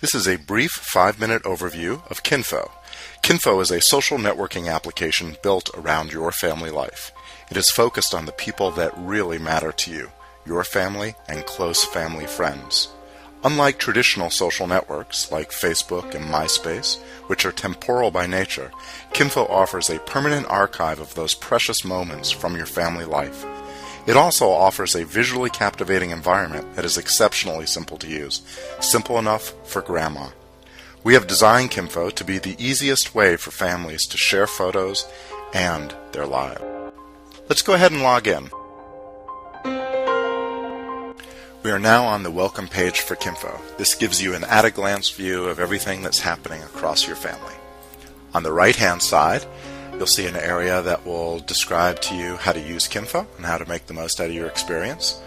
This is a brief 5-minute overview of Kinfo. Kinfo is a social networking application built around your family life. It is focused on the people that really matter to you, your family and close family friends. Unlike traditional social networks like Facebook and MySpace, which are temporal by nature, Kinfo offers a permanent archive of those precious moments from your family life. It also offers a visually captivating environment that is exceptionally simple to use, simple enough for grandma. We have designed Kinfo to be the easiest way for families to share photos and their lives. Let's go ahead and log in. We are now on the welcome page for Kinfo. This gives you an at-a-glance view of everything that's happening across your family. On the right-hand side, you'll see an area that will describe to you how to use Kinfo and how to make the most out of your experience.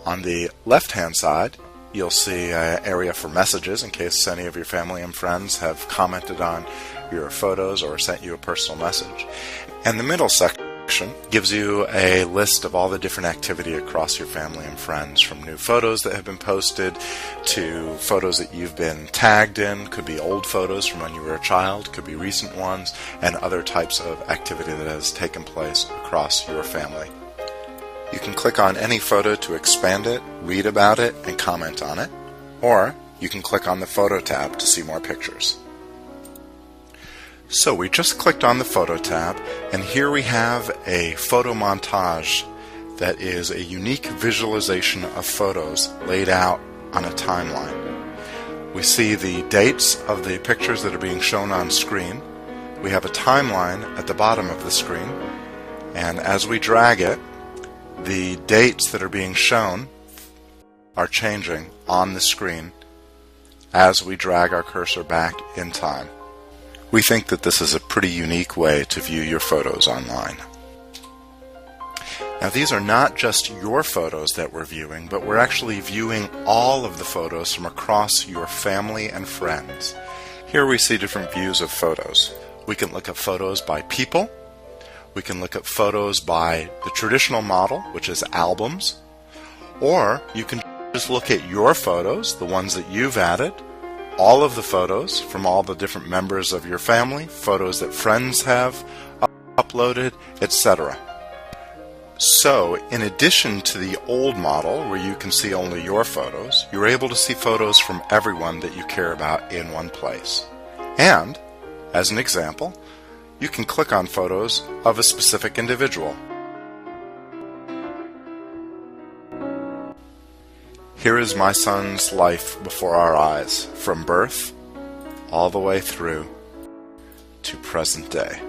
On the left-hand side, you'll see an area for messages in case any of your family and friends have commented on your photos or sent you a personal message. And the middle section gives you a list of all the different activity across your family and friends, from new photos that have been posted to photos that you've been tagged in. Could be old photos from when you were a child, could be recent ones, and other types of activity that has taken place across your family. You can click on any photo to expand it, read about it, and comment on it, or you can click on the Photo tab to see more pictures. So we just clicked on the Photo tab, and here we have a photo montage that is a unique visualization of photos laid out on a timeline. We see the dates of the pictures that are being shown on screen. We have a timeline at the bottom of the screen, and as we drag it, the dates that are being shown are changing on the screen as we drag our cursor back in time. We think that this is a pretty unique way to view your photos online. Now, these are not just your photos that we're viewing, but we're actually viewing all of the photos from across your family and friends. Here we see different views of photos. We can look at photos by people. We can look at photos by the traditional model, which is albums. Or you can just look at your photos, the ones that you've added, all of the photos from all the different members of your family, photos that friends have uploaded, etc. So, in addition to the old model where you can see only your photos, you're able to see photos from everyone that you care about in one place. And, as an example, you can click on photos of a specific individual. Here is my son's life before our eyes, from birth all the way through to present day.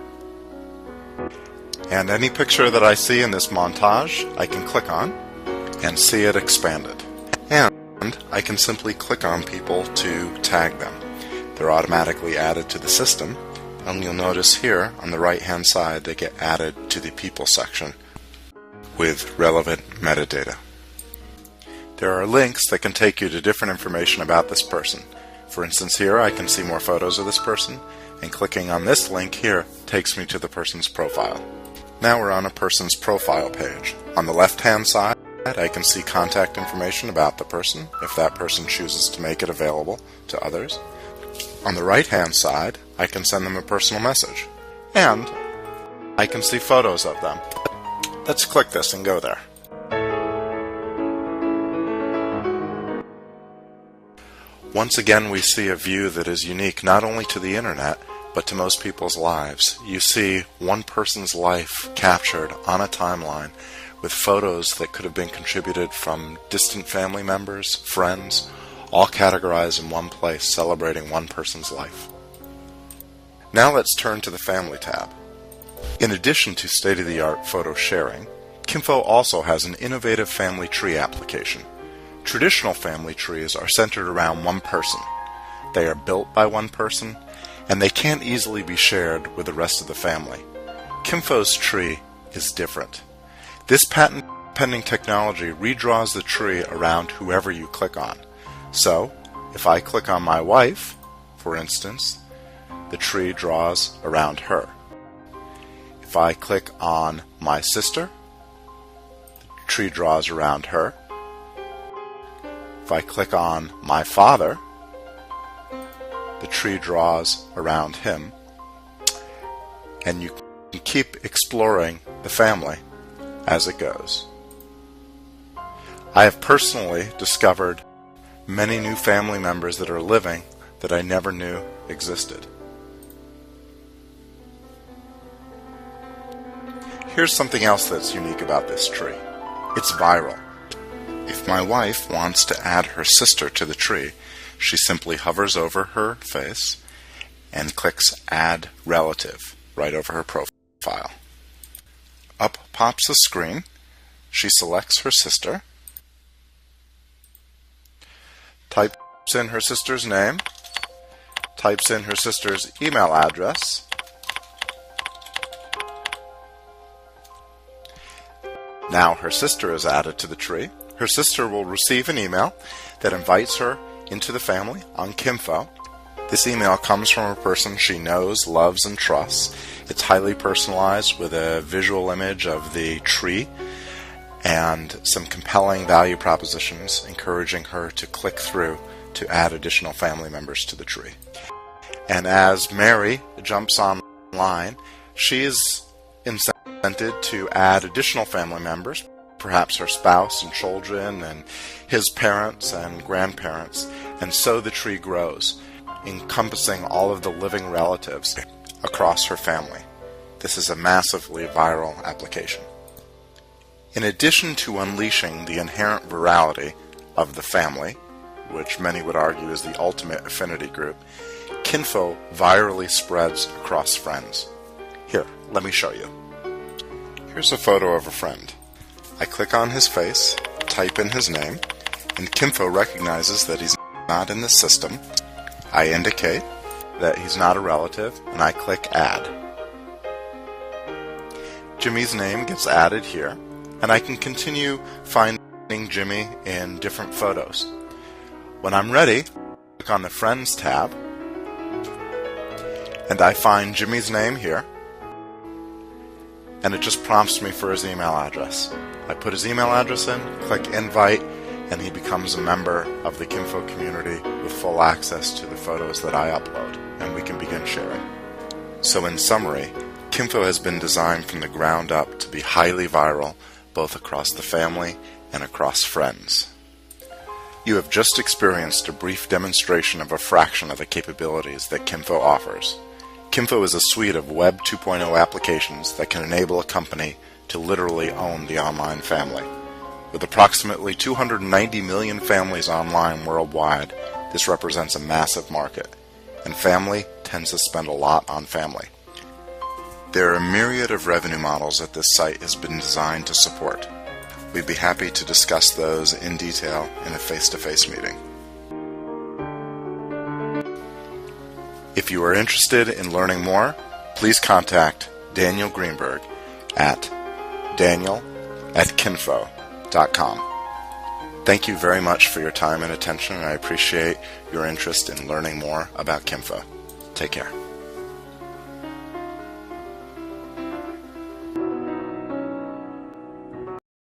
And any picture that I see in this montage, I can click on and see it expanded. And I can simply click on people to tag them. They're automatically added to the system, and you'll notice here on the right-hand side they get added to the people section with relevant metadata. There are links that can take you to different information about this person. For instance, here I can see more photos of this person, and clicking on this link here takes me to the person's profile. Now we're on a person's profile page. On the left-hand side, I can see contact information about the person, if that person chooses to make it available to others. On the right-hand side, I can send them a personal message, and I can see photos of them. Let's click this and go there. Once again, we see a view that is unique not only to the internet, but to most people's lives. You see one person's life captured on a timeline with photos that could have been contributed from distant family members, friends, all categorized in one place, celebrating one person's life. Now let's turn to the Family tab. In addition to state-of-the-art photo sharing, Kinfo also has an innovative family tree application. Traditional family trees are centered around one person. They are built by one person, and they can't easily be shared with the rest of the family. Kinfo's tree is different. This patent-pending technology redraws the tree around whoever you click on. So, if I click on my wife, for instance, the tree draws around her. If I click on my sister, the tree draws around her. If I click on my father, the tree draws around him, and you can keep exploring the family as it goes. I have personally discovered many new family members that are living that I never knew existed. Here's something else that's unique about this tree. It's viral. If my wife wants to add her sister to the tree, she simply hovers over her face and clicks Add Relative right over her profile. Up pops a screen. She selects her sister, types in her sister's name, types in her sister's email address, now her sister is added to the tree. Her sister will receive an email that invites her into the family on Kinfo. This email comes from a person she knows, loves, and trusts. It's highly personalized with a visual image of the tree and some compelling value propositions encouraging her to click through to add additional family members to the tree. And as Mary jumps online, she is incented to add additional family members, perhaps her spouse and children and his parents and grandparents, and so the tree grows, encompassing all of the living relatives across her family. This is a massively viral application. In addition to unleashing the inherent virality of the family, which many would argue is the ultimate affinity group, Kinfo virally spreads across friends. Here, let me show you. Here's a photo of a friend. I click on his face, type in his name, and Kinfo recognizes that he's not in the system. I indicate that he's not a relative, and I click Add. Jimmy's name gets added here, and I can continue finding Jimmy in different photos. When I'm ready, click on the Friends tab, and I find Jimmy's name here, and it just prompts me for his email address. I put his email address in, click Invite, and he becomes a member of the Kinfo community with full access to the photos that I upload, and we can begin sharing. So in summary, Kinfo has been designed from the ground up to be highly viral, both across the family and across friends. You have just experienced a brief demonstration of a fraction of the capabilities that Kinfo offers. Kinfo is a suite of Web 2.0 applications that can enable a company to literally own the online family. With approximately 290 million families online worldwide, this represents a massive market, and family tends to spend a lot on family. There are a myriad of revenue models that this site has been designed to support. We'd be happy to discuss those in detail in a face-to-face meeting. If you are interested in learning more, please contact Daniel Greenberg at daniel@kinfo.com. Thank you very much for your time and attention, and I appreciate your interest in learning more about Kinfo. Take care.